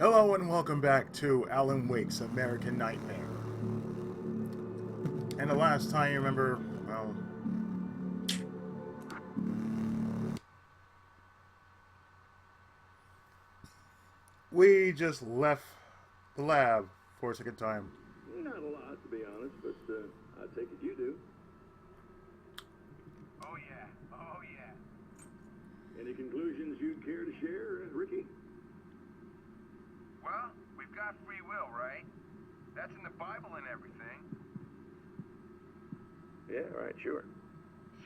Hello and welcome back to Alan Wake's American Nightmare. And the last time you remember, well, we just left the lab for a second time. Not a lot, to be honest, but I take it you do. Oh yeah. Any conclusions you'd care to share, Ricky? Well, we've got free will, right? That's in the Bible and everything. Yeah, right, sure.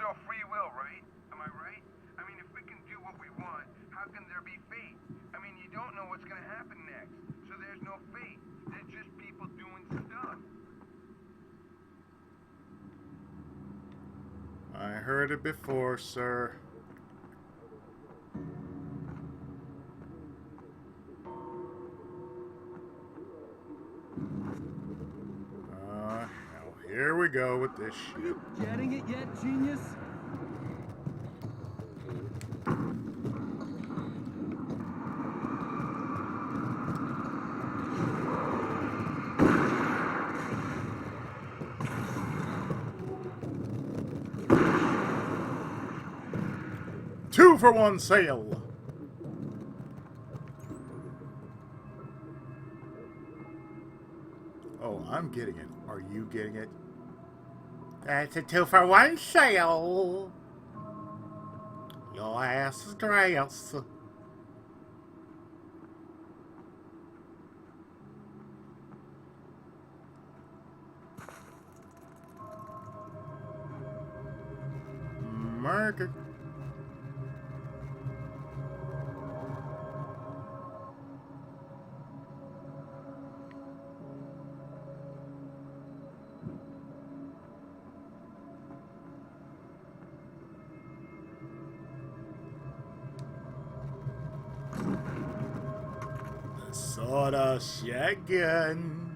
So free will, right? Am I right? I mean, if we can do what we want, how can there be fate? I mean, you don't know what's gonna happen next, so there's no fate. There's just people doing stuff. I heard it before, sir. Now here we go with this shit. Are you getting it yet, genius? Two for one sale. Oh, I'm getting it. Are you getting it? That's a 2-for-1 sale. Your ass is grass. Murder. Soda shotgun.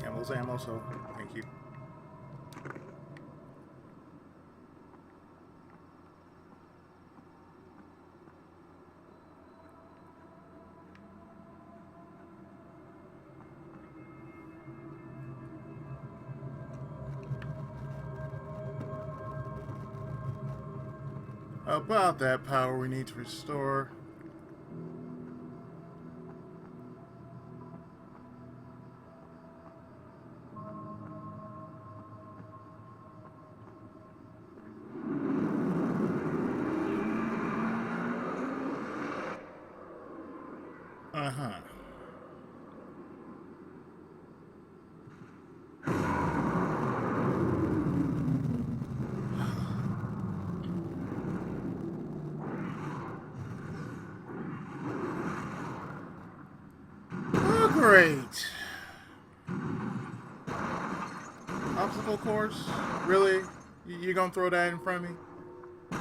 Camel's ammo, so thank you. About that power we need to restore. Uh-huh. Oh, great. Obstacle course? Really? You gonna throw that in front of me? But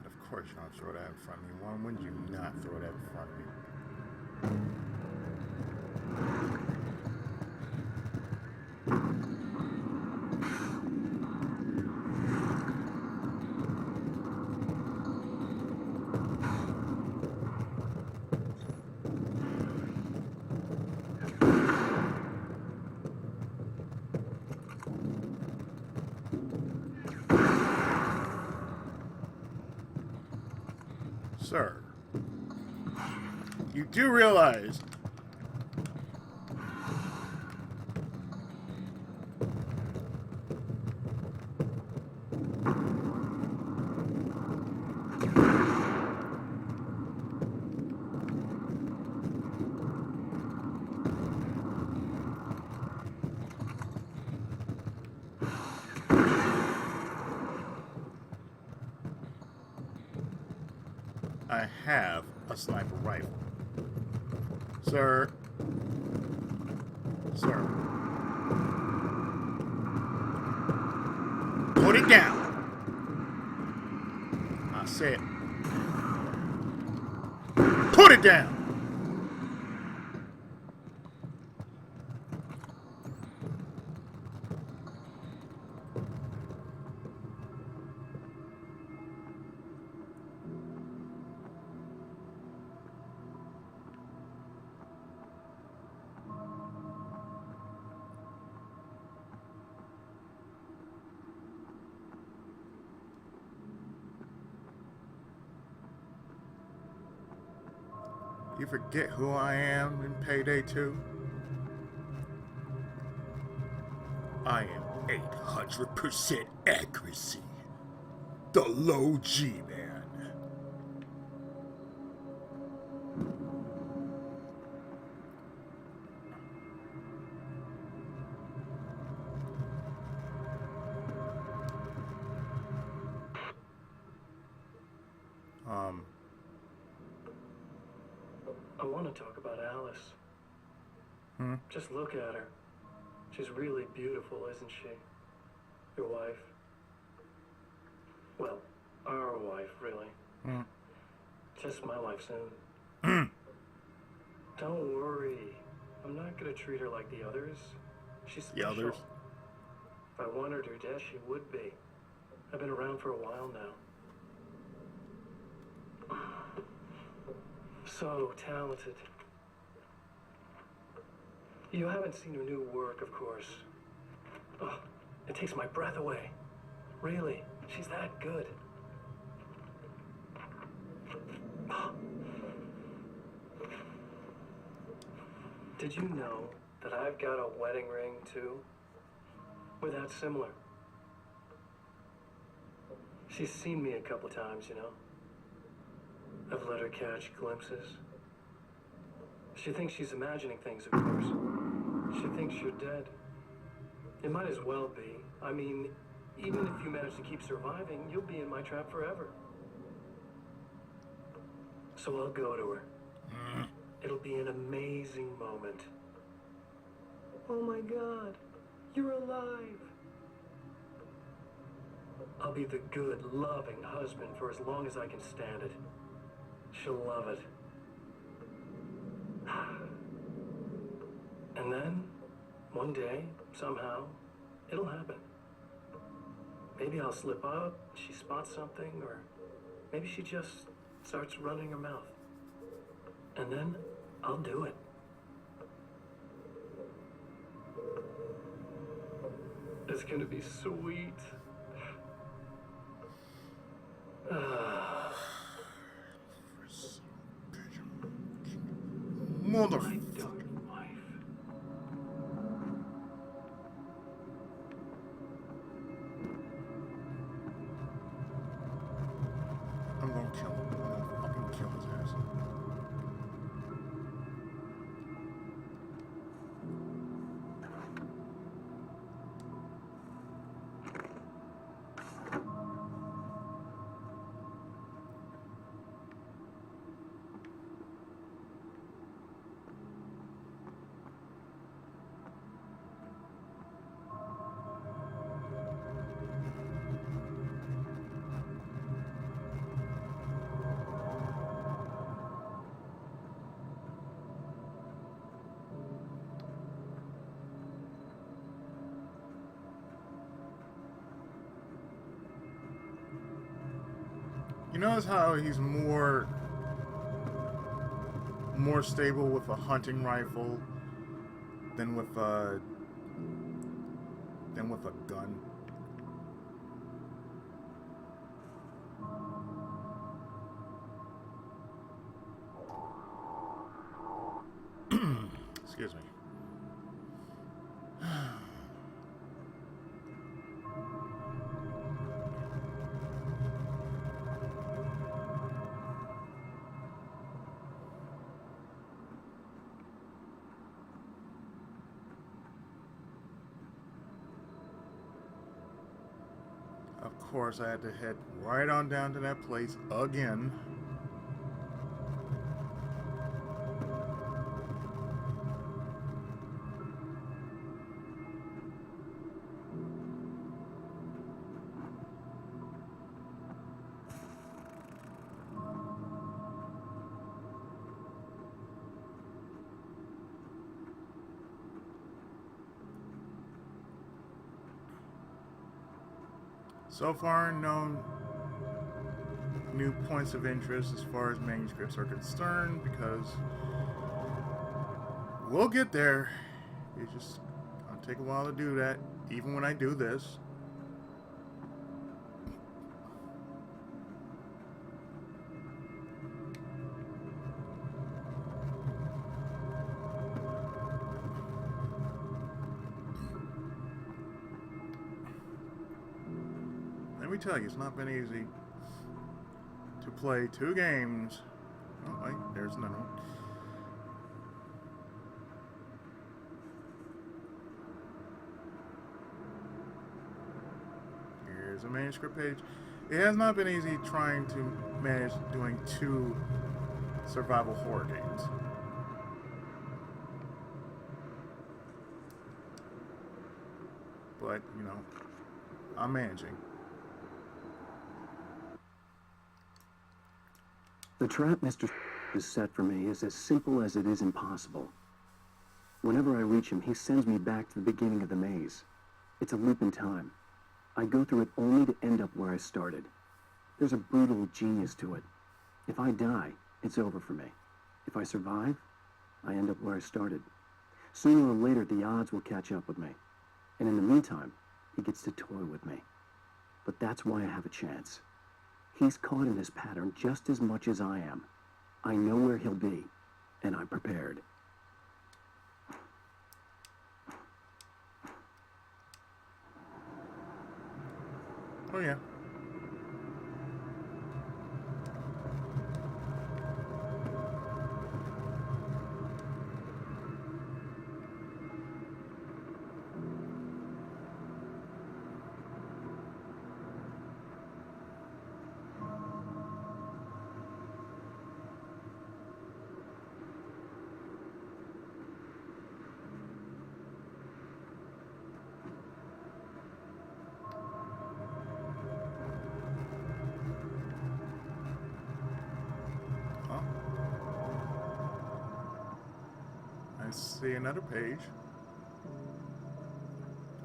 of course you don't throw that in front of me. Why wouldn't you not throw that in front of me? Sir, you do realize I have a sniper rifle. Sir, Sir. Put it down. I said, put it down. You forget who I am in Payday 2? I am 800% accuracy. The low G man. I want to talk about Alice. Just look at her. She's really beautiful, isn't she? Your wife. Well, our wife, really. Just my wife soon. Don't worry. I'm not going to treat her like the others. She's special. The others? If I wanted her dead, she would be. I've been around for a while now. So talented. You haven't seen her new work, of course. Oh, it takes my breath away. Really, she's that good. Did you know that I've got a wedding ring, too? We're that similar. She's seen me a couple times, you know. I've let her catch glimpses. She thinks she's imagining things, of course. She thinks you're dead. It might as well be. I mean, even if you manage to keep surviving, you'll be in my trap forever. So I'll go to her. It'll be an amazing moment. Oh my God, you're alive. I'll be the good, loving husband for as long as I can stand it. She'll love it. And then, one day, somehow, it'll happen. Maybe I'll slip up, she spots something, or maybe she just starts running her mouth. And then, I'll do it. It's gonna be sweet. Motherfucker. I'm gonna kill him. I'm gonna fucking kill his ass. You notice how he's more stable with a hunting rifle than with a gun. Excuse me. Of course, I had to head right on down to that place again. So far, no new points of interest as far as manuscripts are concerned, because we'll get there. It's just gonna take a while to do that, even when I do this. Let me tell you, it's not been easy to play 2 games. Oh, wait, there's another one. Here's a manuscript page. It has not been easy trying to manage doing 2 survival horror games. But, you know, I'm managing. The trap Mr. has set for me is as simple as it is impossible. Whenever I reach him, he sends me back to the beginning of the maze. It's a loop in time. I go through it only to end up where I started. There's a brutal genius to it. If I die, it's over for me. If I survive, I end up where I started. Sooner or later, the odds will catch up with me. And in the meantime, he gets to toy with me. But that's why I have a chance. He's caught in this pattern just as much as I am. I know where he'll be, and I'm prepared. Oh, yeah. I see another page.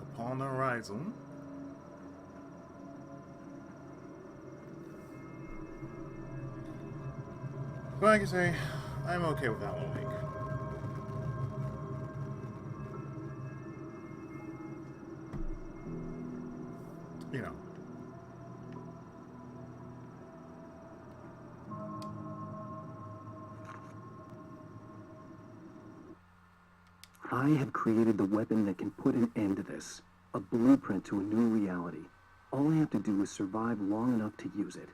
Upon the horizon. But like I say, I'm okay with that one week. You know. I have created the weapon that can put an end to this. A blueprint to a new reality. All I have to do is survive long enough to use it.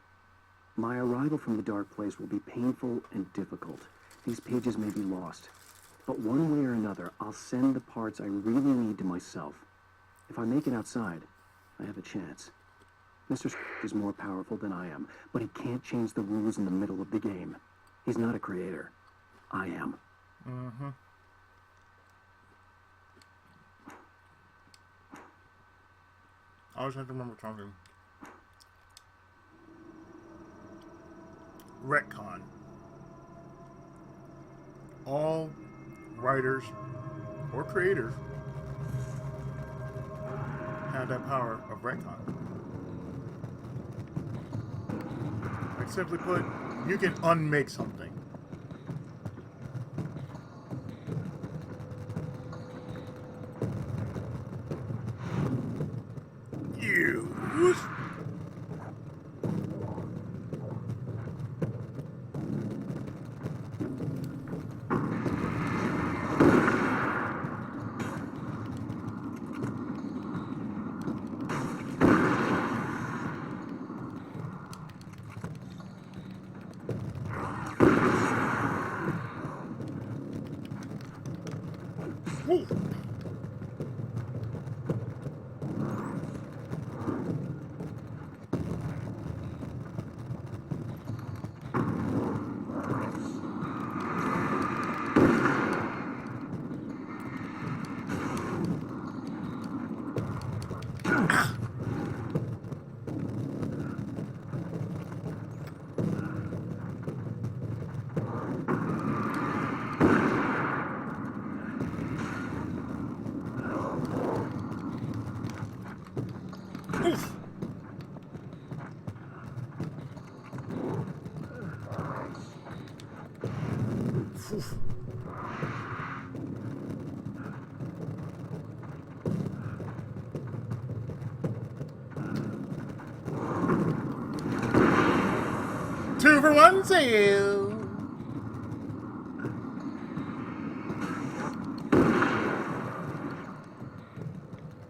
My arrival from the dark place will be painful and difficult. These pages may be lost. But one way or another, I'll send the parts I really need to myself. If I make it outside, I have a chance. Mr. is more powerful than I am, but he can't change the rules in the middle of the game. He's not a creator. I am. Mm-hmm. I always have to remember talking. Retcon. All writers or creators have that power of retcon. Like, simply put, you can unmake something. Use. Woo. 2-for-1 sale.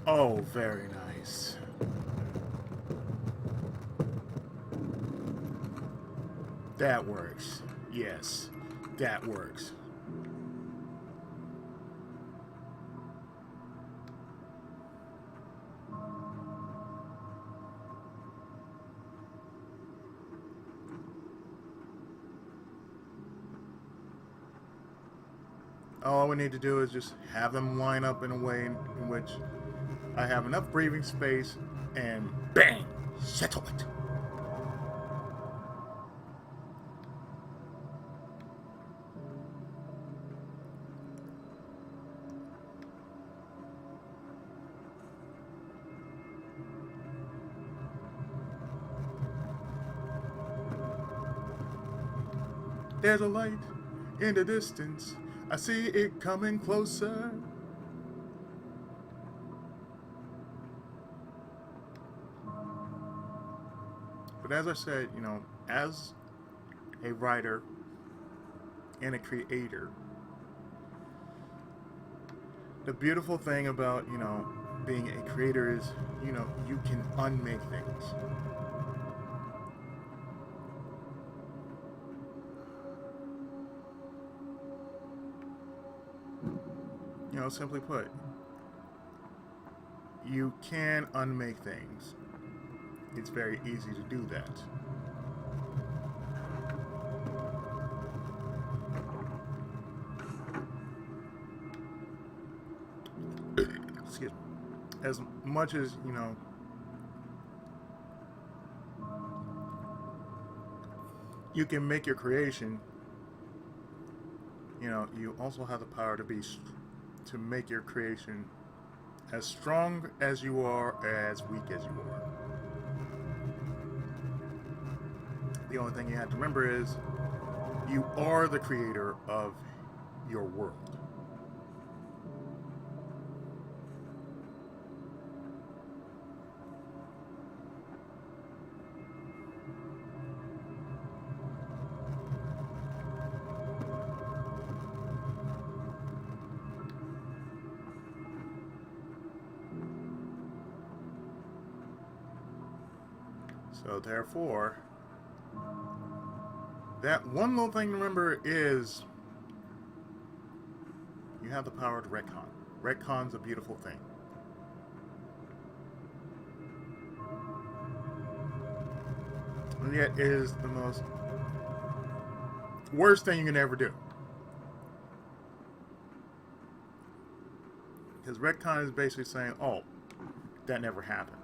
Oh, very nice. That works. Yes, that works. All we need to do is just have them line up in a way in which I have enough breathing space, and bang, settle it. There's a light in the distance. I see it coming closer. But as I said, you know, as a writer and a creator, the beautiful thing about, you know, being a creator is, you know, you can unmake things. You know, simply put, you can unmake things. It's very easy to do that. Excuse me. As much as, you know, you can make your creation, you know, you also have the power to make your creation as strong as you are, as weak as you are. The only thing you have to remember is you are the creator of your world. So therefore, that one little thing to remember is you have the power to retcon. Retcon's a beautiful thing. And yet it is the most worst thing you can ever do. Because retcon is basically saying, oh, that never happened.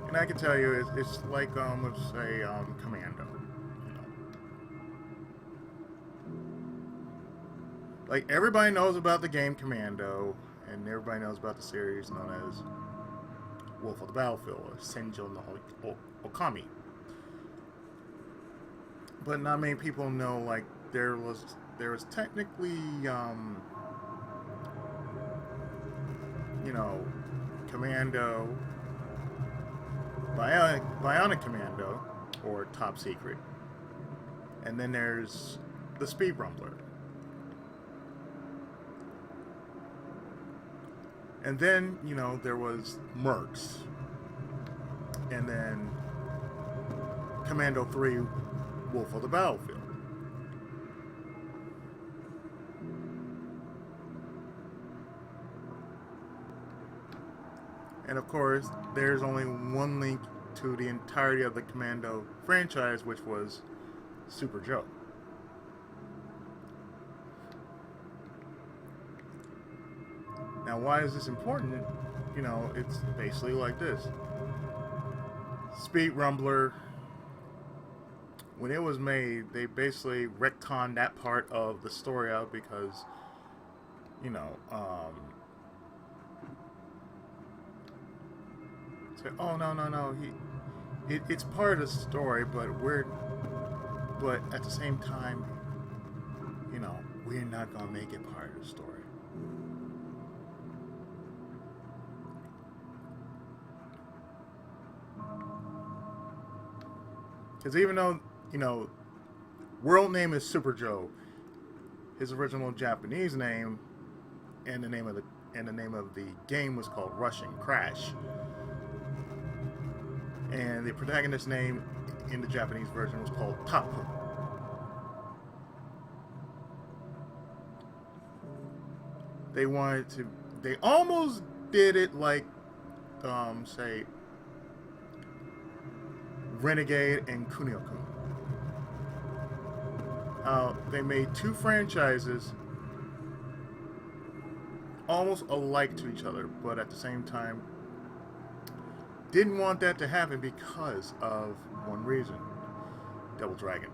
And I can tell you, it's like, let's say, Commando. You know. Like, everybody knows about the game Commando, and everybody knows about the series known as Wolf of the Battlefield, or Senjo no Okami. But not many people know, like, there was technically, you know, Commando, Bionic Commando, or Top Secret, and then there's the Speed Rumbler, and then, you know, there was Mercs, and then Commando 3, Wolf of the Battlefield. And of course, there's only one link to the entirety of the Commando franchise, which was Super Joe. Now, why is this important? You know, it's basically like this. Speed Rumbler, when it was made, they basically retconned that part of the story out because, you know, say, oh no, it's part of the story, but at the same time, you know, we're not gonna make it part of the story. Because even though, you know, world name is Super Joe, his original Japanese name and the name of the game was called Russian Crash. And the protagonist's name in the Japanese version was called Tapu. They almost did it like, say, Renegade and Kunio-kun. They made two franchises almost alike to each other, but at the same time, didn't want that to happen because of one reason: Double Dragon.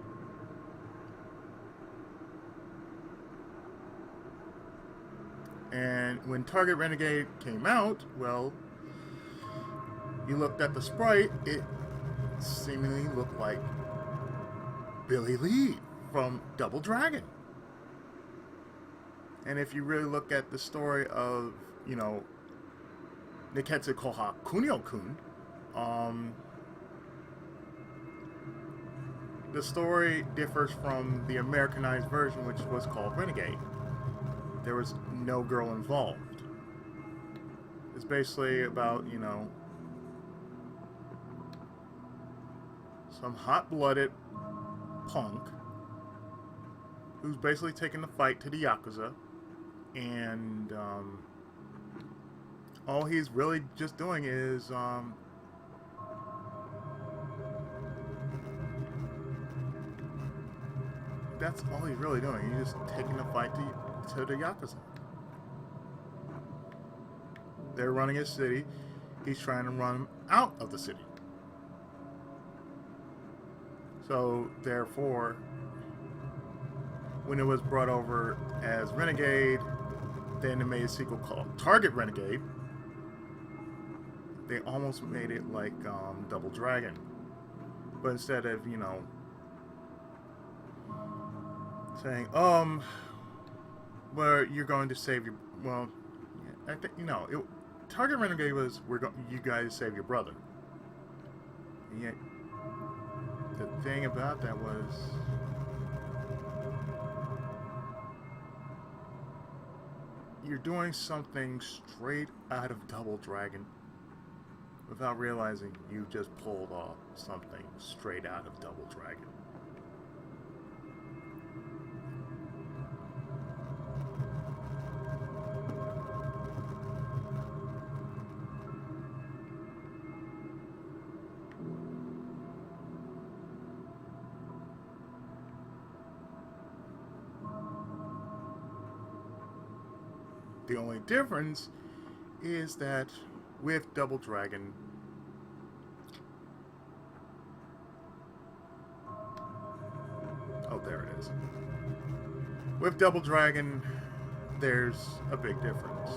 And when Target Renegade came out, well, you looked at the sprite, it seemingly looked like Billy Lee from Double Dragon. And if you really look at the story of, you know, Neketsu Koha Kunio-kun, the story differs from the Americanized version, which was called Renegade. There was no girl involved. It's basically about, you know, some hot-blooded punk who's basically taking the fight to the Yakuza, and all he's really just doing is that's all he's really doing. He's just taking the fight to the Yakuza. They're running his city. He's trying to run them out of the city. So, therefore, when it was brought over as Renegade, then they made a sequel called Target Renegade. They almost made it like Double Dragon. But instead of, you know, saying, well, you're going to save your, well, I think, you know, Target Renegade was, you guys save your brother. And yet, the thing about that was, you're doing something straight out of Double Dragon without realizing you just pulled off something straight out of Double Dragon. The only difference is that with Double Dragon, oh, there it is. With Double Dragon, there's a big difference.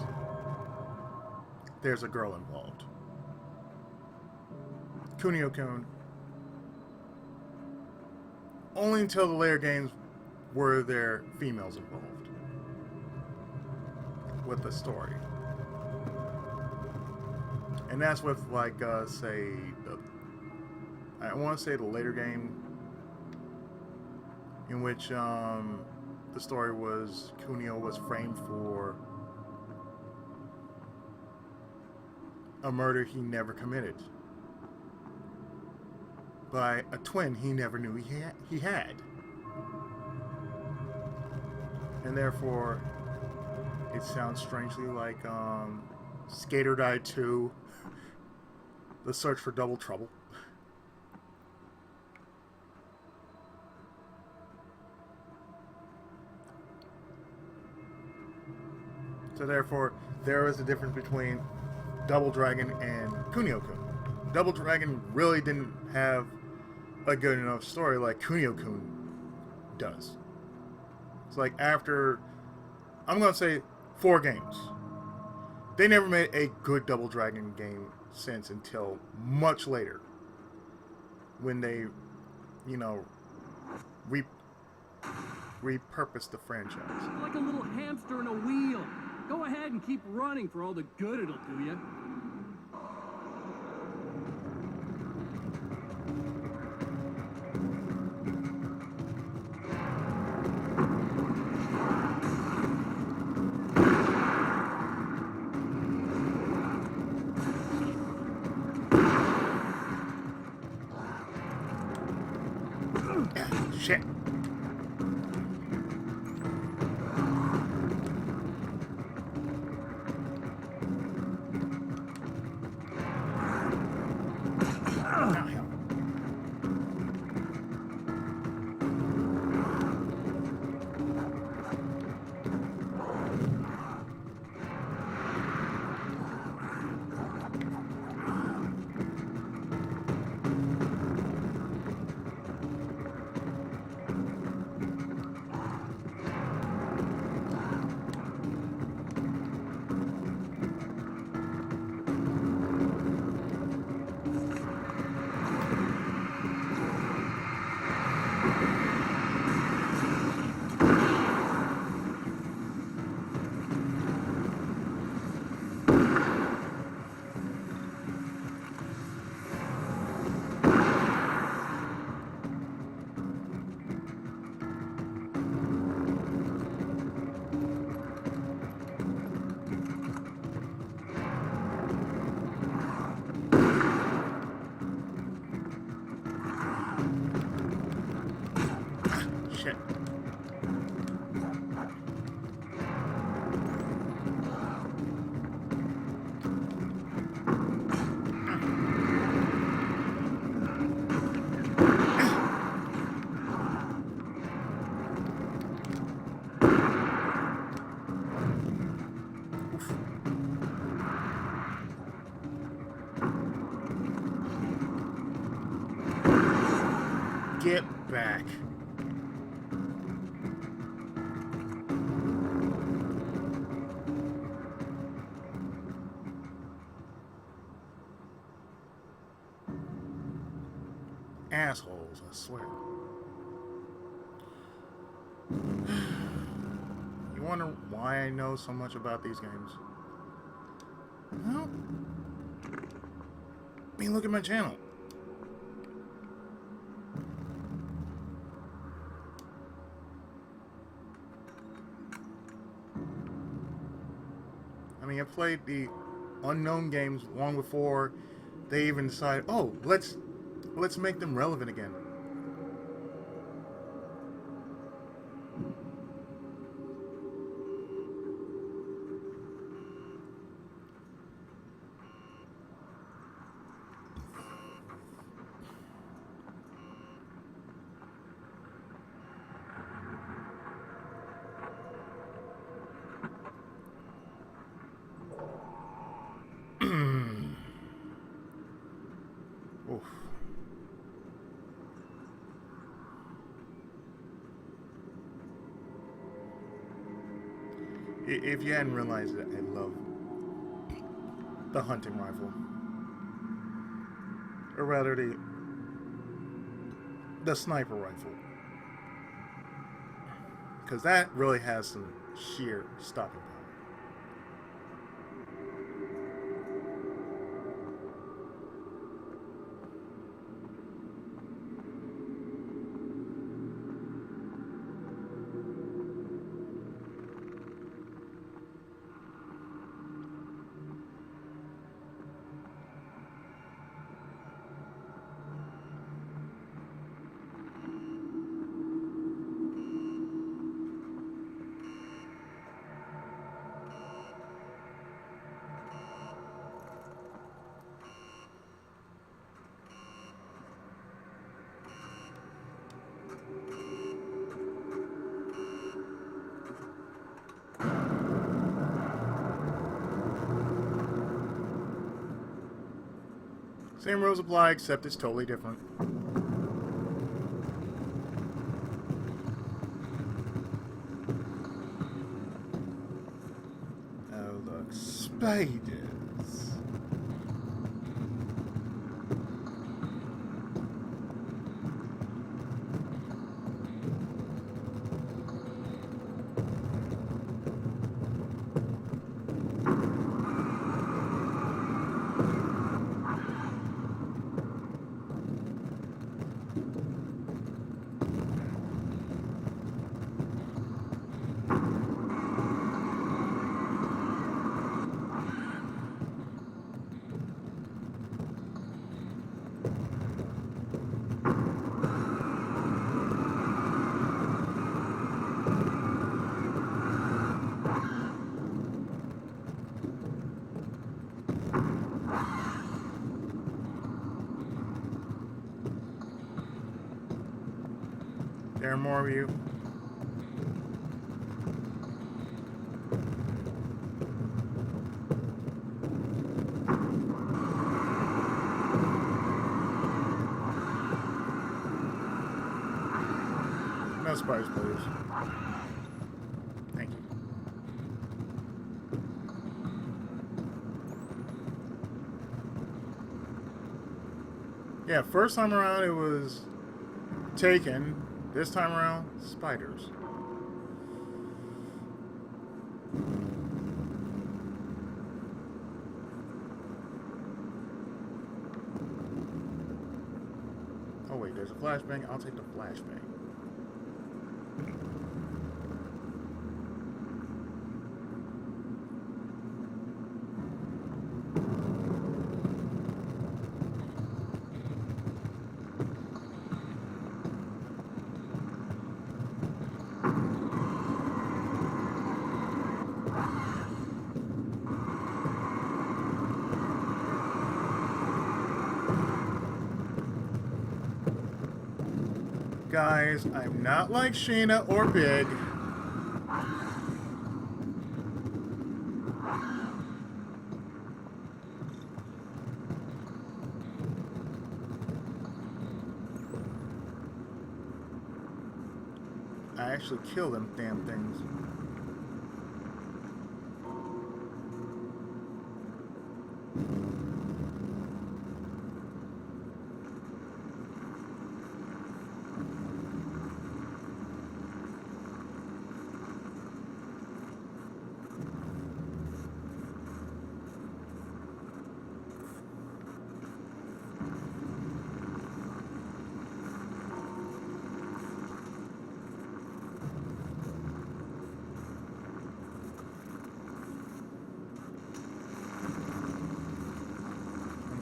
There's a girl involved. Kunio-kun, only until the later games were there females involved with the story. And that's with, like, say, I want to say the later game, in which the story was Kunio was framed for a murder he never committed by a twin he never knew he had. And therefore, it sounds strangely like Skater Die 2, The Search for Double Trouble. So therefore, there is a difference between Double Dragon and Kunio-kun. Double Dragon really didn't have a good enough story like Kunio-kun does. It's like after, I'm going to say, 4 games, they never made a good Double Dragon game since until much later, when they, you know, repurposed the franchise. Like a little hamster in a wheel. Go ahead and keep running for all the good it'll do you. Shit. Oh, hell. Shit. Get back. Assholes, I swear. You wonder why I know so much about these games? Well, I mean, look at my channel. I mean, I played the unknown games long before they even decided, oh, let's make them relevant again. Oof. If you hadn't realized it, I love the hunting rifle. Or rather, the sniper rifle. Because that really has some sheer stopping power. Same rules apply, except it's totally different. Oh, look, spiders. There are more of you. No spiders, please. Thank you. Yeah, first time around it was taken. This time around, spiders. Oh wait, there's a flashbang. I'll take the flashbang. Guys, I'm not like Sheena or Big. I actually kill them damn things.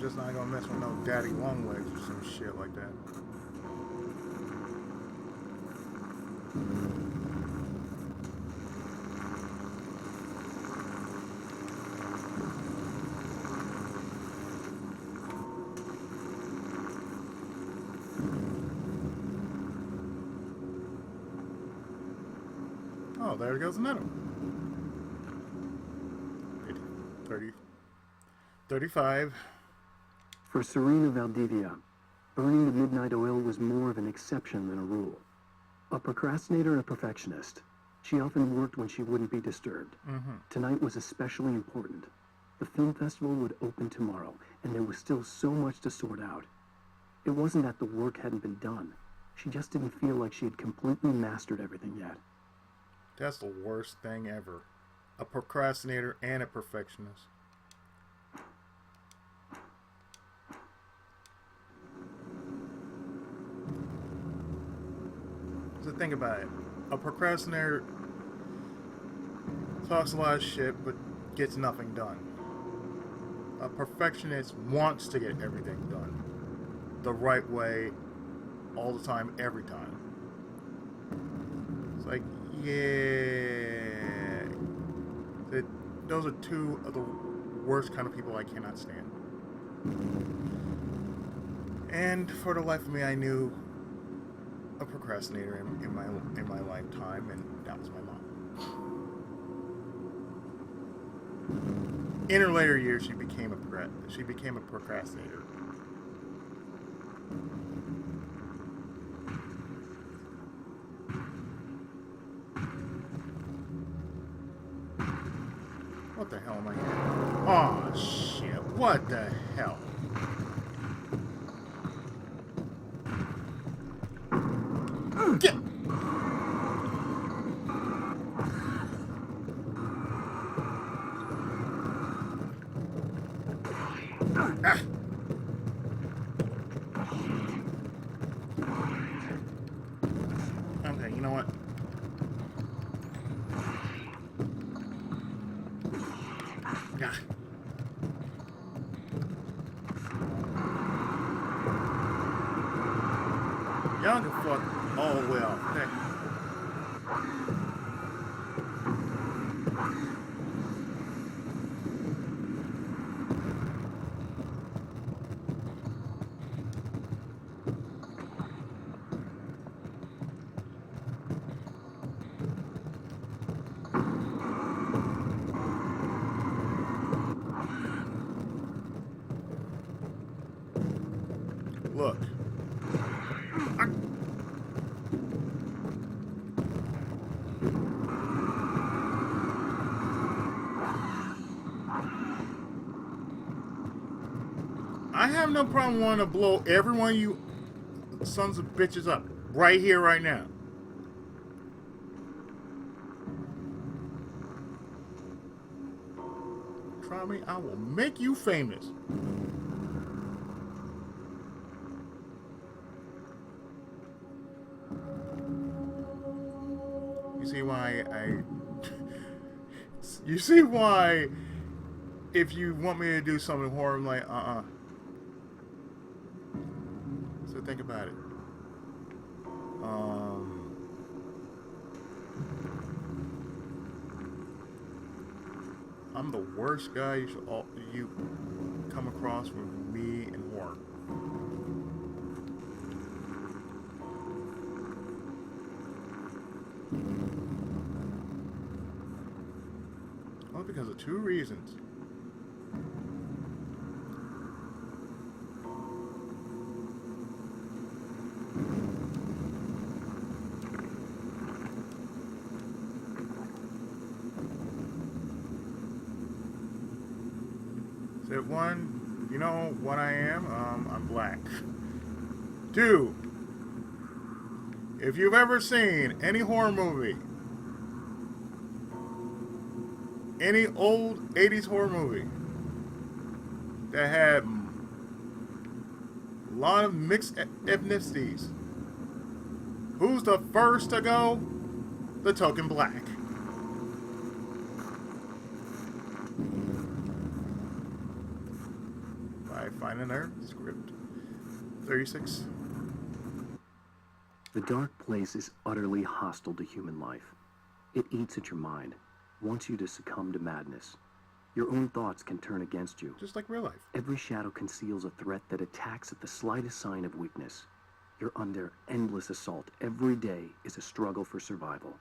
Just not gonna mess with no daddy long legs or some shit like that. Oh, there goes another one. 30, 35. For Serena Valdivia, burning the midnight oil was more of an exception than a rule. A procrastinator and a perfectionist, she often worked when she wouldn't be disturbed. Tonight was especially important. The film festival would open tomorrow, and there was still so much to sort out. It wasn't that the work hadn't been done. She just didn't feel like she had completely mastered everything yet. That's the worst thing ever. A procrastinator and a perfectionist. So think about it. A procrastinator talks a lot of shit but gets nothing done. A perfectionist wants to get everything done the right way, all the time, every time. It's like, yeah. Those are two of the worst kind of people I cannot stand. And for the life of me, I knew a procrastinator in my lifetime, and that was my mom. In her later years, she became a procrastinator. What the hell am I here? Oh shit! What the hell? Get. Ah. Okay, you know what? Ah. Y'all can fuck all the way off. Okay. I have no problem wanting to blow every one of you sons of bitches up right here, right now. Try me, I will make you famous. You see why you see why if you want me to do something horrible, I'm like, So think about it. I'm the worst guy you come across with me in horror. Well, because of two reasons. So one, you know what I am? I'm black. Two, if you've ever seen any horror movie, any old 80s horror movie that had a lot of mixed ethnicities, who's the first to go? The token black. By finding our script. 36. The dark place is utterly hostile to human life. It eats at your mind, wants you to succumb to madness. Your own thoughts can turn against you. Just like real life. Every shadow conceals a threat that attacks at the slightest sign of weakness. You're under endless assault. Every day is a struggle for survival.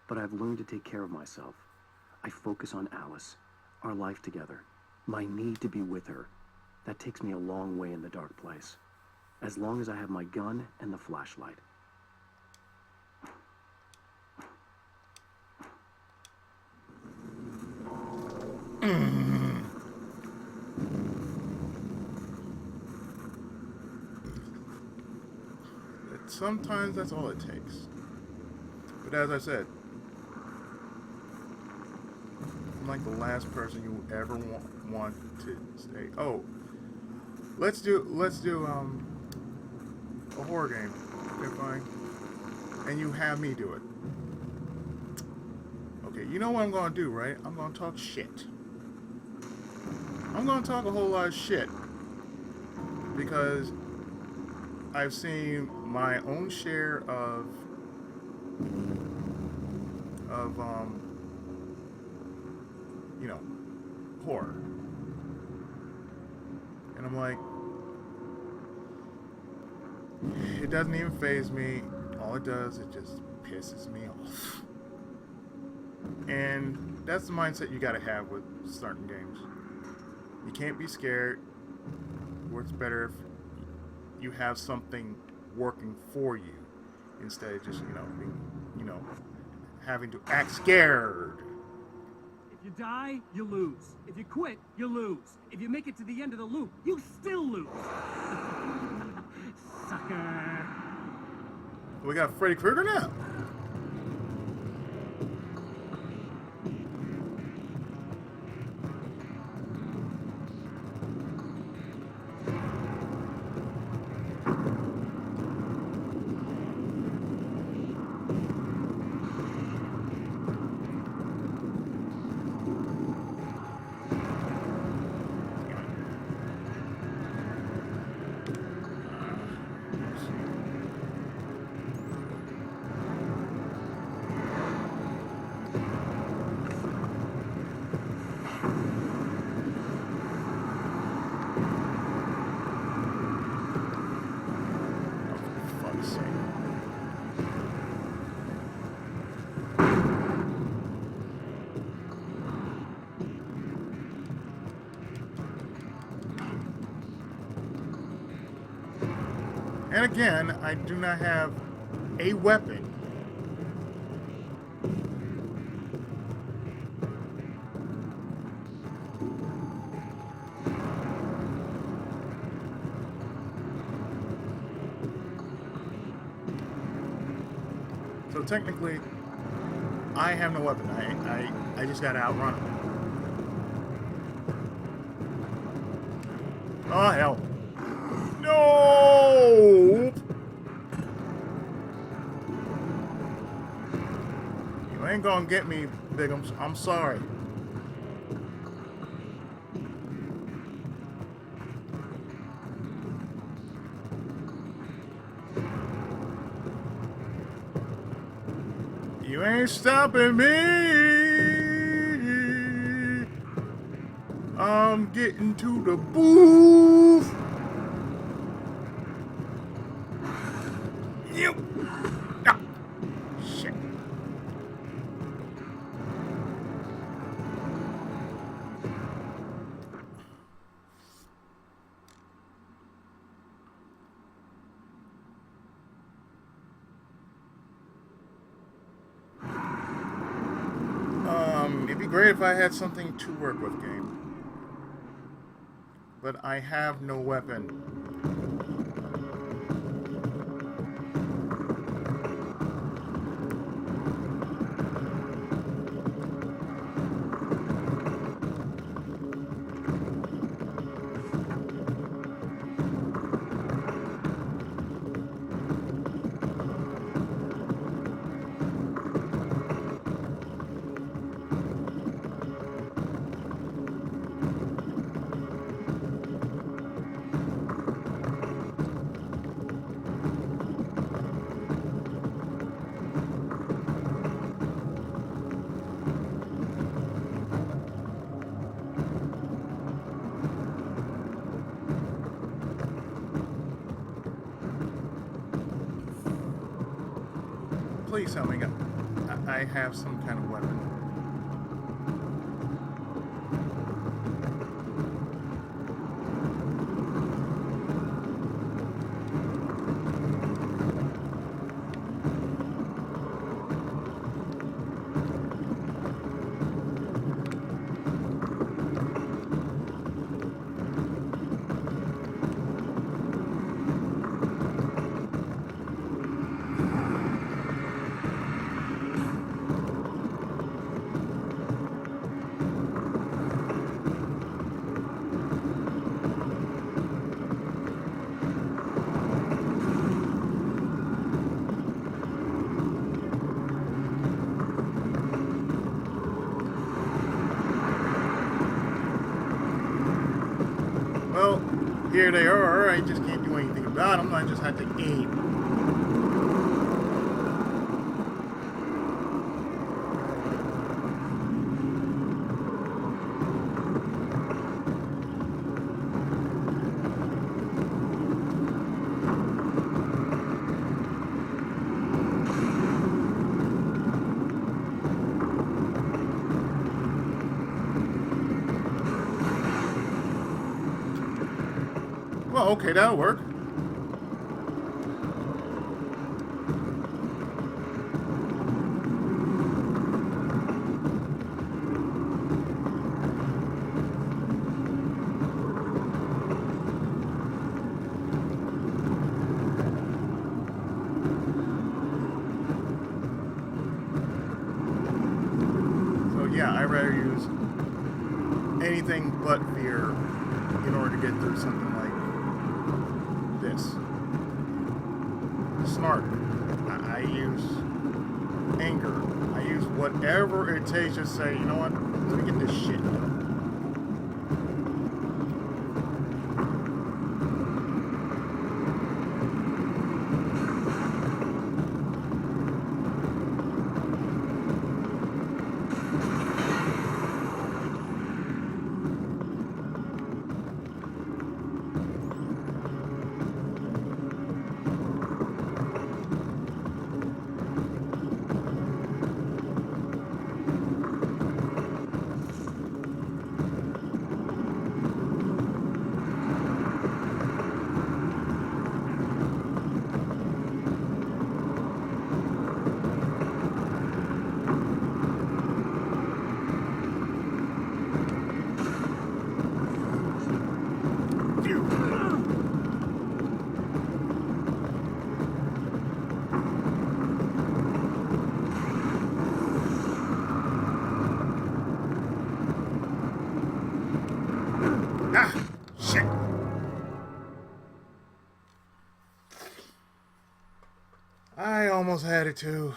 But I've learned to take care of myself. I focus on Alice, our life together, my need to be with her. That takes me a long way in the dark place. As long as I have my gun and the flashlight. Sometimes that's all it takes. But as I said, I'm like the last person you ever want to say, oh, let's do a horror game. Okay, fine. And you have me do it. Okay, you know what I'm gonna do, right? I'm gonna talk shit. I'm gonna talk a whole lot of shit. Because I've seen my own share of you know, horror. And I'm like, it doesn't even faze me. All it does, it just pisses me off. And that's the mindset you gotta have with starting games. You can't be scared. Works better if you have something working for you instead of just, being, having to act scared. If you die, you lose. If you quit, you lose. If you make it to the end of the loop, you still lose. Sucker. We got Freddy Krueger now. And again, I do not have a weapon. So technically, I have no weapon. I just gotta outrun him. Oh, hell. No! You ain't gonna get me, Bigums. I'm sorry. You ain't stopping me. I'm getting to the booth. You. Ah, shit. It'd be great if I had something to work with, game. But I have no weapon. Please tell me I have some kind of weapon. Well, here they are. I just can't do anything about them. I just have to aim. Well, okay, that'll work. So yeah, I'd rather use anything but fear in order to get through something like this. Smart. I use anger. I use whatever it takes to say, you know what? Let me get this shit done. I almost had it too.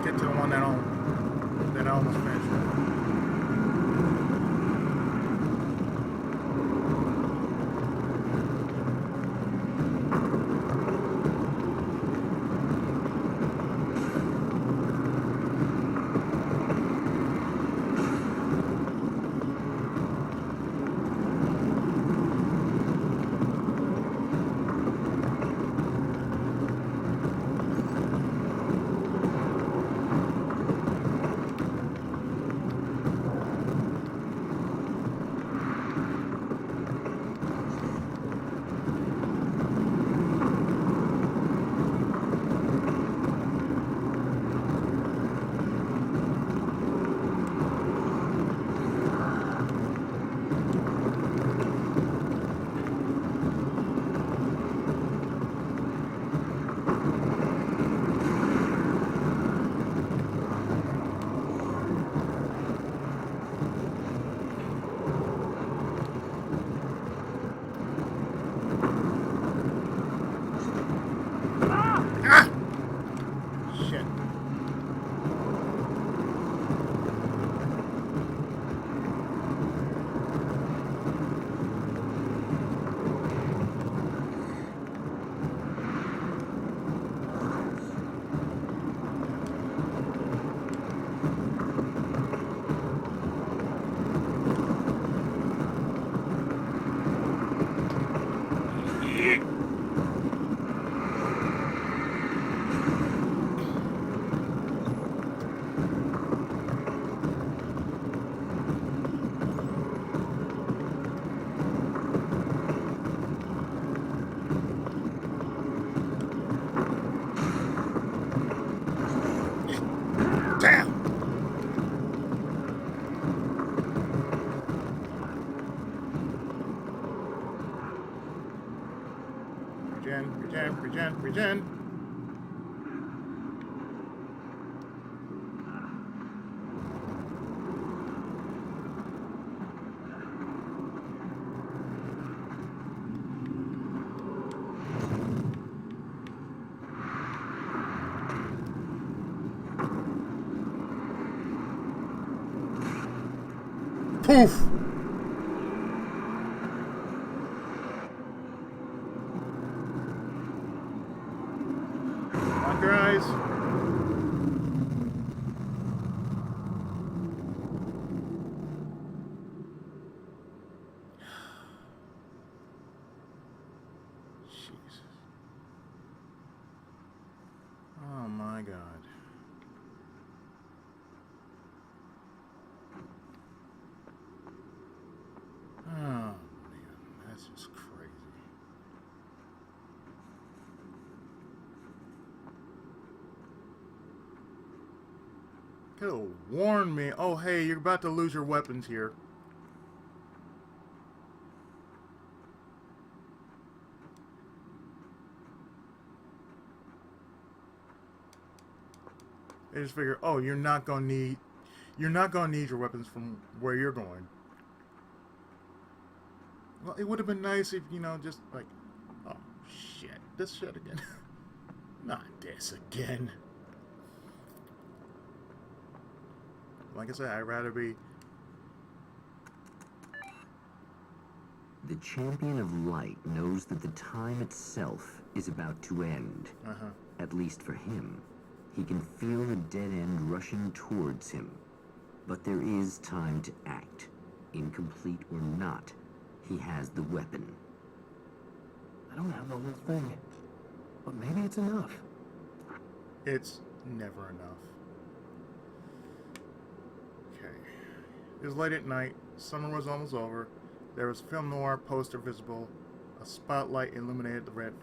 Get to the one that I almost finished. Ah! Shit. Damn! Regen. Poof! Lock your eyes. Jesus. Oh my God. Oh Could have warned me. Oh, hey, you're about to lose your weapons here. They just figure, oh, you're not gonna need your weapons from where you're going. Well, it would have been nice if, you know, just like, oh shit, this shit again. Not this again. Like I said, I'd rather be. The champion of light knows that the time itself is about to end. At least for him. He can feel the dead end rushing towards him. But there is time to act. Incomplete or not, he has the weapon. I don't have the whole thing, but maybe it's enough. It's never enough. Okay. It was late at night. Summer was almost over. There was a film noir poster visible. A spotlight illuminated the red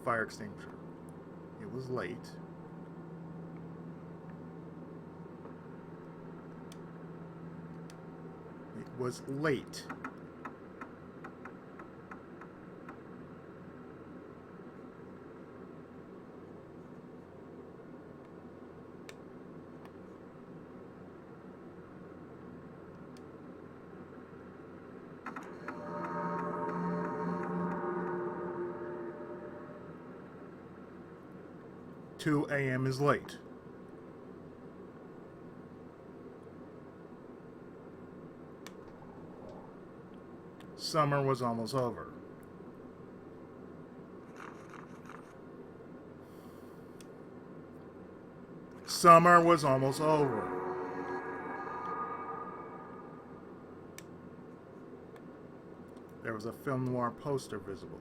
fire extinguisher. It was late. It was late. "2 a.m. is late." Summer was almost over. Summer was almost over. There was a film noir poster visible.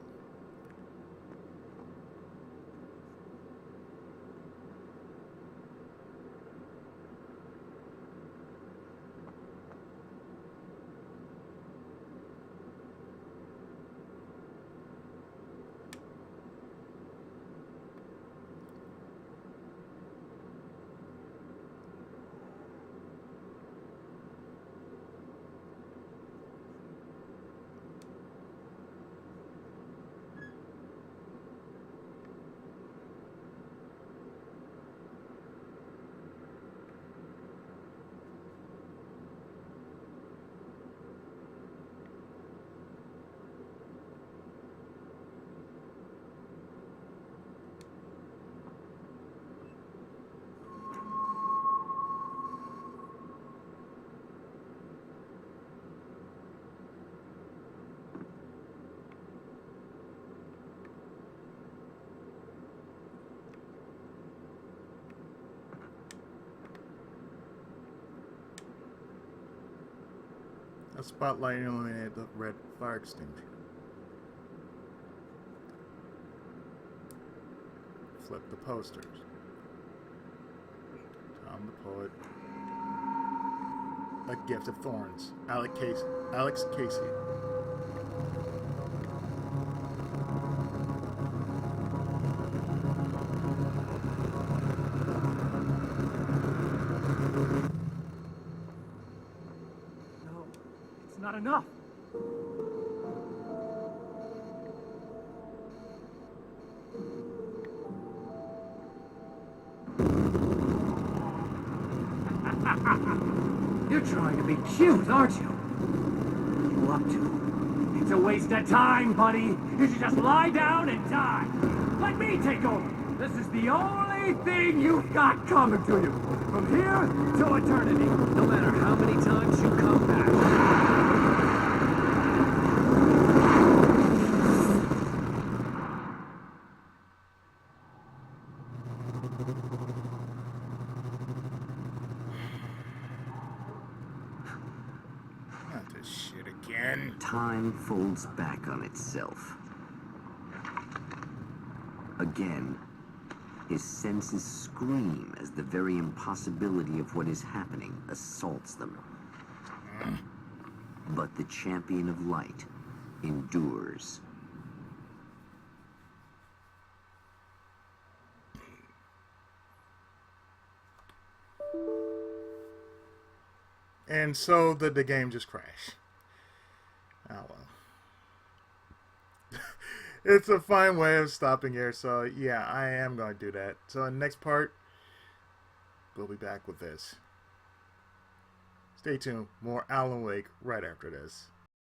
A spotlight illuminated the red fire extinguisher. Flip the posters. Tom the Poet. A Gift of Thorns. Alex Casey. No, it's not enough. You're trying to be cute, aren't you? What are you up to? It's a waste of time, buddy. You should just lie down and die. Let me take over. This is the only thing you've got coming to you. From here to eternity. No matter how many times you come back. Not this shit again. Time folds back on itself. Again, his senses scream as the very impossibility of what is happening assaults them. But the champion of light endures. And so the game just crashed. Oh well. It's a fine way of stopping here, so yeah, I am going to do that. So in the next part, we'll be back with this. Stay tuned. More Alan Wake right after this.